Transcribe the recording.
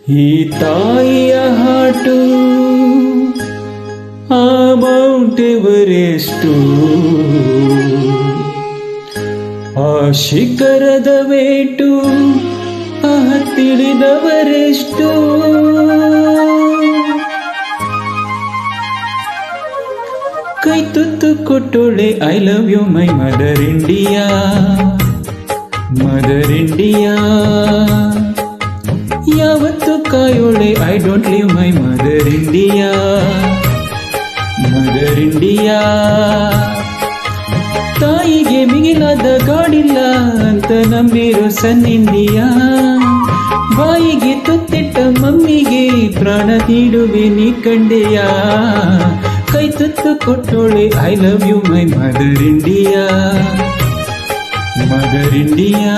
ಈ ತಾಯಿಯ ಹಾಟು ಆ ಮೌಂಟ್ ಎವರೆಸ್ಟು, ಆ ಶಿಖರದ ವೇಟು ತಿಳಿದವರೆಷ್ಟು. ಕೈ ತುತ್ತು ಕೊಟ್ಟೋಳೆ I love you my mother India, mother India. ಯಾವತ್ತು ಕಾಯೋಳೆ I don't leave my mother India, mother India. ತಾಯಿಗೆ ಮಿಗಿಲಾದ ಗಾಡಿಲ್ಲ ಅಂತ ನಂಬಿರೋ ಸನ್ ಇಂಡಿಯಾ, ಬಾಯಿಗೆ ತುತ್ತಿಟ್ಟ ಮಮ್ಮಿಗೆ ಪ್ರಾಣ ನೀಡುವೆ ನೀ ಕಂಡೆಯಾ. ಕೈ ತುತ್ತು ಕೊಟ್ಟೋಳೆ I love you my mother India, mother India.